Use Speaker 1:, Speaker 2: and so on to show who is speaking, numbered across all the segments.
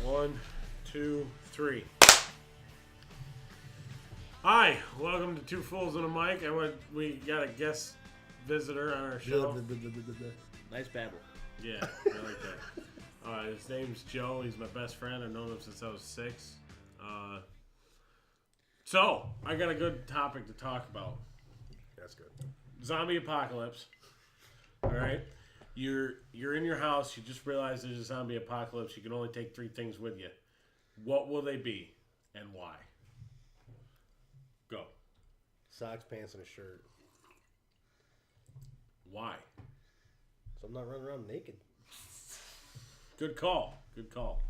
Speaker 1: 1, 2, 3. Hi, welcome to Two Fools and a Mic. We got a guest visitor on our show.
Speaker 2: Nice babble.
Speaker 1: Yeah, I like that. His name's Joe. He's my best friend. I've known him since I was 6. So, I got a good topic to talk about.
Speaker 3: That's good.
Speaker 1: Zombie apocalypse. All right? You're in your house. You just realize there's a zombie apocalypse. You can only take 3 things with you. What will they be and why? Go.
Speaker 3: Socks, pants, and a shirt.
Speaker 1: Why?
Speaker 3: So I'm not running around naked.
Speaker 1: Good call. Good call.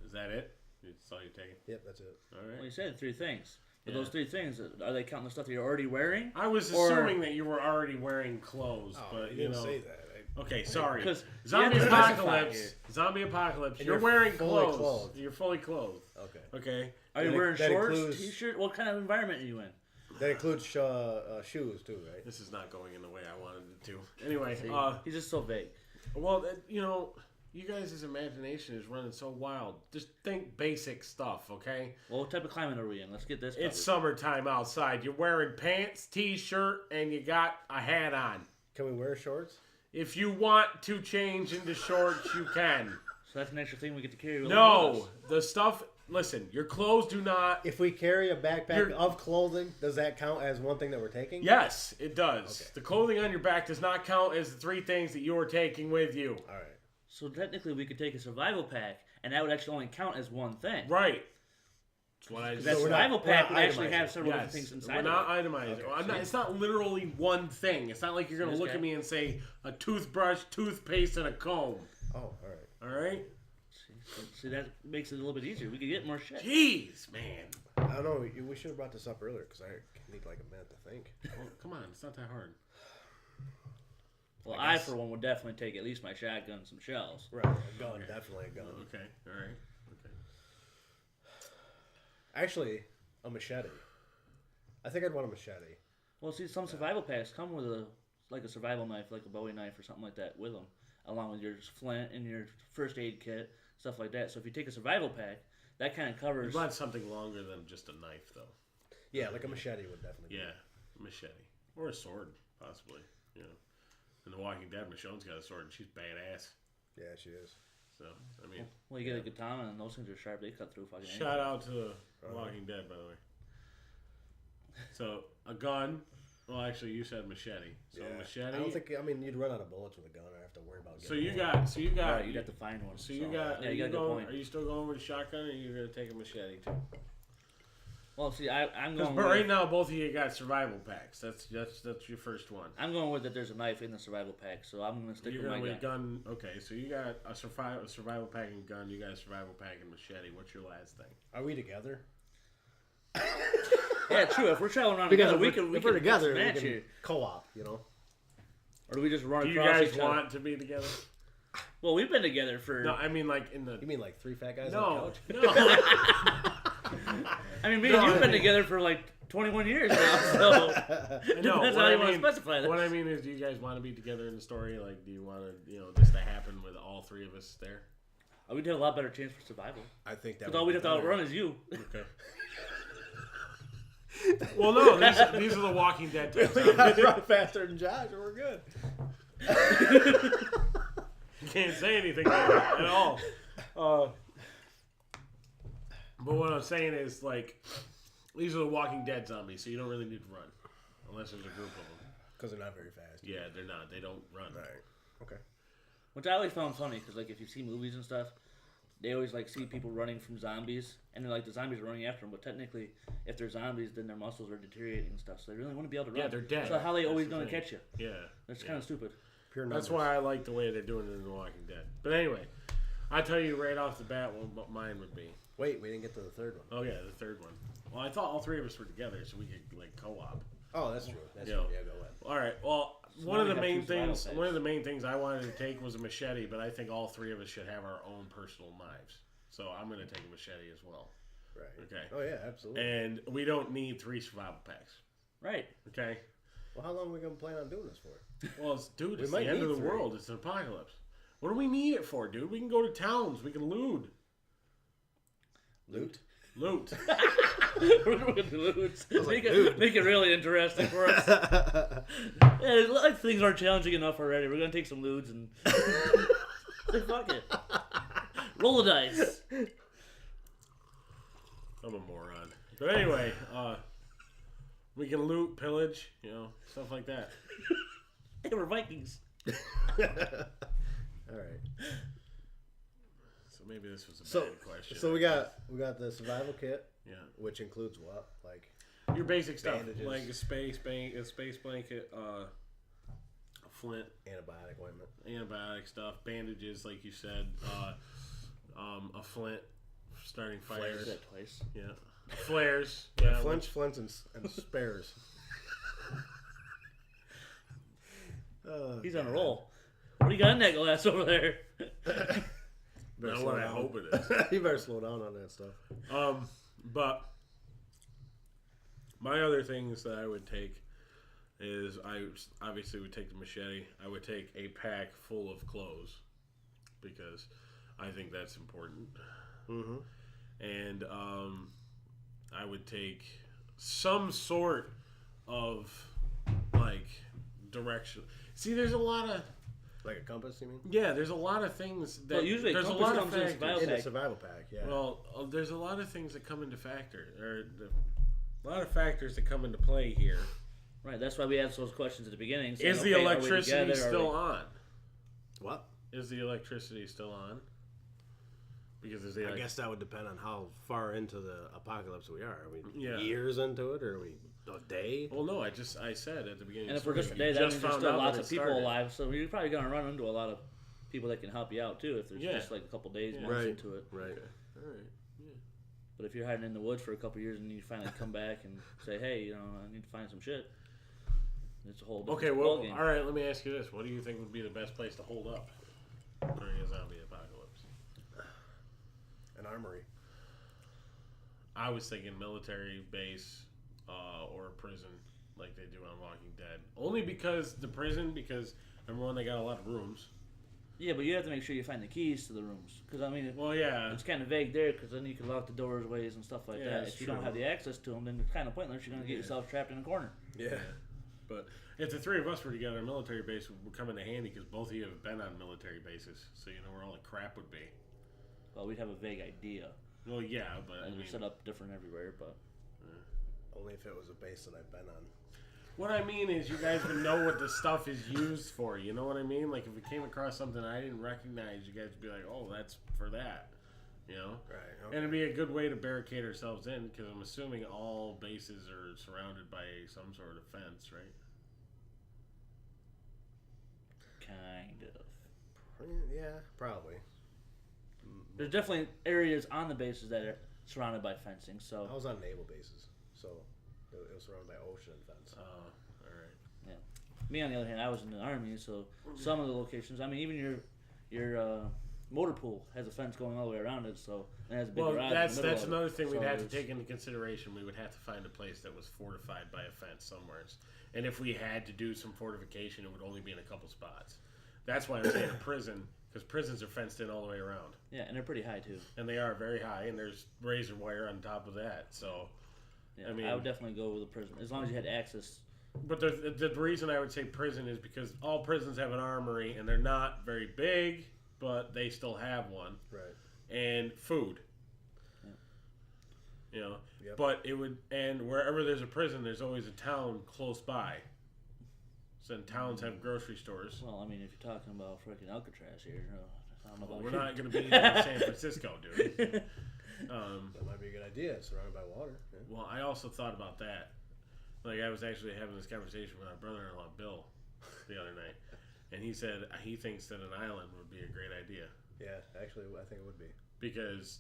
Speaker 1: Is that it? That's all you're taking?
Speaker 3: Yep, that's it.
Speaker 1: All right.
Speaker 2: Well, you said 3 things. But
Speaker 1: Yeah.
Speaker 2: those 3 things, are they counting the stuff that you're already wearing?
Speaker 1: I was assuming that you were already wearing clothes, but
Speaker 3: you
Speaker 1: you
Speaker 3: didn't
Speaker 1: know.
Speaker 3: say that.
Speaker 1: Okay, sorry.
Speaker 2: 'Cause
Speaker 1: Zombie
Speaker 2: you had to specify
Speaker 1: apocalypse.
Speaker 2: here.
Speaker 1: Zombie apocalypse.
Speaker 3: And
Speaker 1: You're
Speaker 3: you're
Speaker 1: wearing
Speaker 3: fully
Speaker 1: clothes.
Speaker 3: clothed.
Speaker 1: You're fully clothed.
Speaker 3: Okay.
Speaker 1: Okay.
Speaker 2: Are you
Speaker 3: That-
Speaker 2: wearing
Speaker 3: that
Speaker 2: shorts,
Speaker 3: includes-
Speaker 2: t-shirt? What kind of environment are you in?
Speaker 3: That includes shoes too, right?
Speaker 1: This is not going in the way I wanted it to. Anyway,
Speaker 2: See, he's just so vague.
Speaker 1: well, you know, you guys' imagination is running so wild. Just think basic stuff, okay?
Speaker 2: Well, what type of climate are we in? Let's get this covered.
Speaker 1: It's summertime outside. You're wearing pants, t-shirt, and you got a hat on.
Speaker 3: Can we wear shorts?
Speaker 1: If you want to change into shorts, you can.
Speaker 2: So that's an extra thing we get to carry with
Speaker 1: No,
Speaker 2: us.
Speaker 1: the stuff. Listen, your clothes do not.
Speaker 3: If we carry a backpack
Speaker 1: You're-
Speaker 3: of clothing, does that count as one thing that we're taking?
Speaker 1: Yes, it does.
Speaker 3: Okay.
Speaker 1: The clothing on your back does not count as the 3 things that you're taking with you.
Speaker 3: All right.
Speaker 2: So technically, we could take a survival pack, and that would actually only count as one thing.
Speaker 1: Right. That's what I
Speaker 2: That
Speaker 1: just
Speaker 3: we're not-
Speaker 2: survival
Speaker 3: we're
Speaker 2: pack
Speaker 3: not
Speaker 2: would actually
Speaker 3: itemizing.
Speaker 2: have several different
Speaker 1: Yes,
Speaker 2: things inside
Speaker 1: we're
Speaker 2: of
Speaker 1: not
Speaker 2: it.
Speaker 1: itemizing.
Speaker 3: Okay,
Speaker 1: It's not literally one thing. It's not like you're going to
Speaker 2: This
Speaker 1: look
Speaker 2: guy?
Speaker 1: at me and say a toothbrush, toothpaste, and a comb.
Speaker 3: Oh, all right.
Speaker 1: All right?
Speaker 2: See, that makes it a little bit easier. We could get more shit.
Speaker 1: Jeez, man.
Speaker 3: I don't know. We should have brought this up earlier because I need like a minute to think.
Speaker 1: Well, come on, it's not that hard.
Speaker 2: Well,
Speaker 1: I
Speaker 2: I,
Speaker 1: guess-
Speaker 2: for one, would definitely take at least my shotgun and some shells.
Speaker 3: Right. A gun, definitely a gun.
Speaker 1: Okay, all right. Okay.
Speaker 3: Actually, a machete. I think I'd want a machete.
Speaker 2: Well, see, some survival packs come with a survival knife, like a Bowie knife or something like that with them, along with your flint and your first aid kit, stuff like that. So if you take a survival pack, that kind of covers.
Speaker 1: You want something longer than just a knife, though.
Speaker 3: Yeah, like a machete would definitely.
Speaker 1: Yeah, a machete. Or a sword, possibly. You know. In The Walking Dead, Michonne's got a sword and she's badass.
Speaker 3: Be. Yeah, she is.
Speaker 1: So, I mean,
Speaker 2: Well, you get a katana, and those things are sharp. They cut through fucking.
Speaker 1: shout out to The Walking Dead, by the way. So, a gun. Well, actually, you said machete. So,
Speaker 3: Yeah.
Speaker 1: machete.
Speaker 3: I don't think. I mean, you'd run out of bullets with a gun. I have to worry about.
Speaker 1: So,
Speaker 3: getting
Speaker 1: you
Speaker 3: more.
Speaker 1: got.
Speaker 2: Right, you'd have to find one.
Speaker 1: So, you got.
Speaker 2: Yeah,
Speaker 1: are,
Speaker 2: you got a good
Speaker 1: going,
Speaker 2: point.
Speaker 1: are you still going with a shotgun or are you going to take a machete, too?
Speaker 2: Well, see, I'm
Speaker 1: But
Speaker 2: going.
Speaker 1: right
Speaker 2: With,
Speaker 1: now, both of you got survival packs. That's your first one.
Speaker 2: I'm going with that. There's a knife in the survival pack, so I'm gonna stick
Speaker 1: You're
Speaker 2: with my
Speaker 1: going
Speaker 2: gun.
Speaker 1: with gun. Okay, so you got a survival pack and gun. You got a survival pack and machete. What's your last thing?
Speaker 3: Are we together?
Speaker 2: Yeah, true. If we're traveling around
Speaker 3: Because
Speaker 2: together, we
Speaker 3: if
Speaker 2: can
Speaker 3: we're together,
Speaker 2: match
Speaker 3: we can
Speaker 2: here.
Speaker 3: co-op. You know.
Speaker 2: Or do we just run
Speaker 1: Do you
Speaker 2: across
Speaker 1: guys
Speaker 2: each other?
Speaker 1: want to be together?
Speaker 2: Well, we've been together for.
Speaker 1: No, I mean like in the.
Speaker 3: You mean like 3 fat guys
Speaker 1: No,
Speaker 3: on the couch?
Speaker 1: no.
Speaker 2: I mean, me and
Speaker 1: No,
Speaker 2: you've
Speaker 1: I
Speaker 2: been
Speaker 1: mean-
Speaker 2: together for like 21 years now, so
Speaker 1: No,
Speaker 2: depends
Speaker 1: what
Speaker 2: how
Speaker 1: I
Speaker 2: you want to
Speaker 1: mean-
Speaker 2: specify that.
Speaker 1: What I mean is, do you guys want to be together in the story? Like, do you want to, this to happen with all 3 of us there?
Speaker 2: We'd have a lot better chance for survival.
Speaker 3: I think that.
Speaker 2: Because all we'd have to outrun is you.
Speaker 1: Okay. Well, no, these are the Walking Dead type
Speaker 3: We
Speaker 1: zombies.
Speaker 3: gotta run faster than Josh, or we're good.
Speaker 1: You can't say anything like that at all. But what I'm saying is, like, these are the Walking Dead zombies, so you don't really need to run. Unless there's a group of them.
Speaker 3: Because they're not very fast.
Speaker 1: Yeah, they're not. They don't run.
Speaker 3: All right. Okay.
Speaker 2: Which I always found funny, because like if you see movies and stuff, they always like see people running from zombies, and then like the zombies are running after them. But technically, if they're zombies, then their muscles are deteriorating and stuff, so they really want to be able to run.
Speaker 1: Yeah, they're dead.
Speaker 2: So how are they
Speaker 1: That's
Speaker 2: always
Speaker 1: the
Speaker 2: going to
Speaker 1: thing.
Speaker 2: catch you?
Speaker 1: Yeah.
Speaker 2: That's
Speaker 1: yeah.
Speaker 2: kind of stupid.
Speaker 3: Pure numbers.
Speaker 1: That's why I like the way they're doing it in The Walking Dead. But anyway, I'll tell you right off the bat what mine would be.
Speaker 3: Wait, we didn't get to the third one.
Speaker 1: Oh, yeah, the third one. Well, I thought all 3 of us were together, so we could, like, co-op.
Speaker 3: Oh, that's true. That's
Speaker 1: Yeah.
Speaker 3: true. Yeah, go ahead.
Speaker 1: All right. Well,
Speaker 2: So
Speaker 1: one
Speaker 2: now
Speaker 1: of
Speaker 2: we
Speaker 1: the
Speaker 2: have
Speaker 1: main
Speaker 2: 2 survival
Speaker 1: things,
Speaker 2: packs.
Speaker 1: one of the main things I wanted to take was a machete, but I think all 3 of us should have our own personal knives. So I'm going to take a machete as well.
Speaker 3: Right.
Speaker 1: Okay.
Speaker 3: Oh yeah, absolutely.
Speaker 1: And we don't need 3 survival packs.
Speaker 2: Right.
Speaker 1: Okay.
Speaker 3: Well, how long are we gonna plan on doing this for?
Speaker 1: Well, dude,
Speaker 3: We
Speaker 1: it's the
Speaker 3: might
Speaker 1: end of
Speaker 3: need
Speaker 1: the
Speaker 3: 3.
Speaker 1: world. It's an apocalypse. What do we need it for, dude? We can go to towns. We can loot.
Speaker 3: Loot.
Speaker 1: Loot.
Speaker 2: We're going to lose.
Speaker 3: was like,
Speaker 2: Make it really interesting for us. Yeah, like things aren't challenging enough already. We're gonna take some lewds and say fuck it. Roll the dice.
Speaker 1: I'm a moron. But anyway, we can loot, pillage, stuff like that.
Speaker 2: They were Vikings.
Speaker 3: All right.
Speaker 1: So maybe this was a
Speaker 3: So,
Speaker 1: bad question.
Speaker 3: so we got the survival kit,
Speaker 1: Yeah.
Speaker 3: which includes what? Like
Speaker 1: Your basic stuff,
Speaker 3: Bandages.
Speaker 1: like a space blanket, a flint,
Speaker 3: antibiotic ointment.
Speaker 1: antibiotic stuff, bandages, like you said, a flint, starting
Speaker 2: I
Speaker 1: fires.
Speaker 2: said that twice.
Speaker 1: Yeah, flares. Yeah,
Speaker 3: Flints, and spares.
Speaker 2: He's on a roll. What do you got in that glass over there?
Speaker 3: Better
Speaker 1: Not
Speaker 3: slow
Speaker 1: what I
Speaker 3: down.
Speaker 1: hope it is.
Speaker 3: You better slow down on that stuff.
Speaker 1: But my other things that I would take is I obviously would take the machete. I would take a pack full of clothes because I think that's important.
Speaker 3: Mm-hmm.
Speaker 1: And I would take some sort of like direction. See, there's a lot of
Speaker 3: Like a compass, you mean?
Speaker 1: there's a lot of things that
Speaker 2: Well, usually a
Speaker 1: there's a
Speaker 2: compass
Speaker 1: lot of
Speaker 2: comes in a
Speaker 1: factors.
Speaker 2: survival
Speaker 3: In a
Speaker 2: pack.
Speaker 3: survival pack, yeah.
Speaker 1: Well, there's a lot of things that come into factor, a lot of factors that come into play here.
Speaker 2: Right, that's why we asked those questions at the beginning. saying,
Speaker 1: Is the
Speaker 2: okay, are we
Speaker 1: electricity
Speaker 2: together? Are
Speaker 1: still
Speaker 2: we-
Speaker 1: on?
Speaker 3: What?
Speaker 1: Is the electricity still on? Because there's the
Speaker 3: I guess that would depend on how far into the apocalypse we are. Are we
Speaker 1: Yeah.
Speaker 3: years into it, or are we a day?
Speaker 1: Well, no, I said at the beginning.
Speaker 2: And
Speaker 1: of
Speaker 2: if we're
Speaker 1: the
Speaker 2: just a
Speaker 1: story,
Speaker 2: day,
Speaker 1: you
Speaker 2: that means there's
Speaker 1: found
Speaker 2: still
Speaker 1: out
Speaker 2: lots
Speaker 1: that
Speaker 2: of
Speaker 1: it
Speaker 2: people
Speaker 1: started.
Speaker 2: alive. So you're probably going to run into a lot of people that can help you out too if there's
Speaker 1: Yeah.
Speaker 2: just like a couple days,
Speaker 1: Yeah.
Speaker 2: months
Speaker 3: Right.
Speaker 2: into it.
Speaker 3: Right.
Speaker 1: All right.
Speaker 2: But if you're hiding in the woods for a couple years and you finally come back and say, hey, I need to find some shit, it's a whole different
Speaker 1: Okay, well,
Speaker 2: ballgame.
Speaker 1: all right. Let me ask you this: what do you think would be the best place to hold up during a zombie apocalypse?
Speaker 3: An armory.
Speaker 1: I was thinking military base or a prison, like they do on Walking Dead. Only because number one, they got a lot of rooms.
Speaker 2: Yeah, but you have to make sure you find the keys to the rooms. Because, I mean,
Speaker 1: Well, yeah,
Speaker 2: it's kind of vague there because then you can lock the doors ways and stuff like
Speaker 1: Yeah,
Speaker 2: that.
Speaker 1: that's
Speaker 2: If you don't
Speaker 1: true.
Speaker 2: have the access to them, then it's kind of pointless. You're going to get yourself trapped in a corner.
Speaker 3: Yeah.
Speaker 1: but if the three of us were together, a military base would come into handy because both of you have been on military bases, so you know where all the crap would be.
Speaker 2: Well, we'd have a vague idea.
Speaker 1: Well, yeah, but I
Speaker 2: And
Speaker 1: mean,
Speaker 2: they're set up different everywhere, but...
Speaker 3: Only if it was a base that I've been on.
Speaker 1: what I mean is you guys would know what the stuff is used for. You know what I mean? Like if we came across something I didn't recognize, you guys would be like, "Oh, that's for that," you know.
Speaker 3: Right.
Speaker 1: And it'd be a good way to barricade ourselves in because I'm assuming all bases are surrounded by some sort of fence, right?
Speaker 2: Kind of.
Speaker 3: Yeah, probably.
Speaker 2: There's definitely areas on the bases that are surrounded by fencing, so...
Speaker 3: I was on naval bases, so it was surrounded by ocean and fence.
Speaker 1: Oh, all right.
Speaker 2: Me, on the other hand, I was in the Army, so some of the locations... I mean, even your motor pool has a fence going all the way around it, so... And it has a big
Speaker 1: Well,
Speaker 2: garage
Speaker 1: that's
Speaker 2: in the middle of
Speaker 1: another
Speaker 2: it.
Speaker 1: thing we'd
Speaker 2: So
Speaker 1: have to
Speaker 2: there's-
Speaker 1: take into consideration. We would have to find a place that was fortified by a fence somewhere. And if we had to do some fortification, it would only be in a couple spots. That's why I'm saying a prison, because prisons are fenced in all the way around.
Speaker 2: Yeah, and they're pretty high, too.
Speaker 1: And they are very high, and there's razor wire on top of that. So,
Speaker 2: Yeah,
Speaker 1: I mean-
Speaker 2: I would definitely go with a prison, as long as you had access.
Speaker 1: but the reason I would say prison is because all prisons have an armory, and they're not very big, but they still have one.
Speaker 3: Right.
Speaker 1: And food.
Speaker 2: Yeah.
Speaker 1: You know,
Speaker 3: Yep.
Speaker 1: but it would, and wherever there's a prison, there's always a town close by. So then towns have grocery stores.
Speaker 2: Well, I mean, if you're talking about freaking Alcatraz here, I don't know
Speaker 1: Well,
Speaker 2: about
Speaker 1: we're
Speaker 2: you.
Speaker 1: not going to be in San Francisco, dude.
Speaker 3: That might be a good idea. Surrounded by water. Yeah.
Speaker 1: Well, I also thought about that. Like, I was actually having this conversation with our brother-in-law, Bill, the other night. And he said he thinks that an island would be a great idea.
Speaker 3: Yeah, actually, I think it would be.
Speaker 1: Because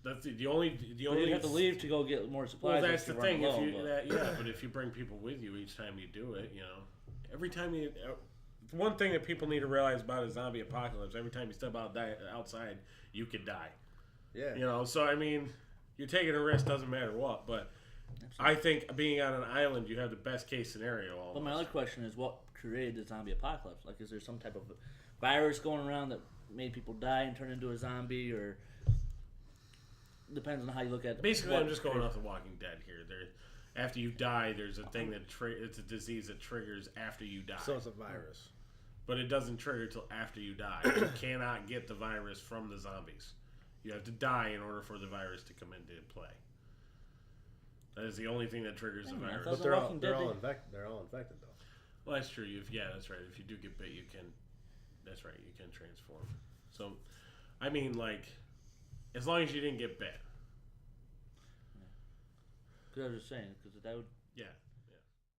Speaker 1: that's the only...
Speaker 2: You have to leave to go get more supplies.
Speaker 1: Well, that's
Speaker 2: if
Speaker 1: the
Speaker 2: you're
Speaker 1: thing.
Speaker 2: running
Speaker 1: If
Speaker 2: low,
Speaker 1: you,
Speaker 2: but-
Speaker 1: but if you bring people with you each time you do it, you know, every time you, one thing that people need to realize about a zombie apocalypse: every time you step outside, you could die.
Speaker 3: Yeah.
Speaker 1: You know, so I mean, you're taking a risk, doesn't matter what. But I think being on an island, you have the best case scenario. Almost.
Speaker 2: But my other question is, what created the zombie apocalypse? Like, is there some type of virus going around that made people die and turn into a zombie, or depends on how you look at.
Speaker 1: Basically,
Speaker 2: what
Speaker 1: I'm just going
Speaker 2: triggers-
Speaker 1: off The Walking Dead here. After you die, there's a thing that it's a disease that triggers after you die.
Speaker 3: So it's a virus.
Speaker 1: But it doesn't trigger till after you die. You cannot get the virus from the zombies. You have to die in order for the virus to come into play. That is the only thing that triggers the
Speaker 2: Hey, man, I
Speaker 1: virus.
Speaker 2: thought-
Speaker 3: But
Speaker 2: The
Speaker 3: they're all
Speaker 2: Walking
Speaker 3: they're
Speaker 2: Dead,
Speaker 3: all
Speaker 2: they-
Speaker 3: infected. They're all infected though.
Speaker 1: Well, that's true. That's right. If you do get bit, you can. That's right. You can transform. So, I mean, like, as long as you didn't get bit.
Speaker 2: Because I was just saying, because that would
Speaker 1: Yeah.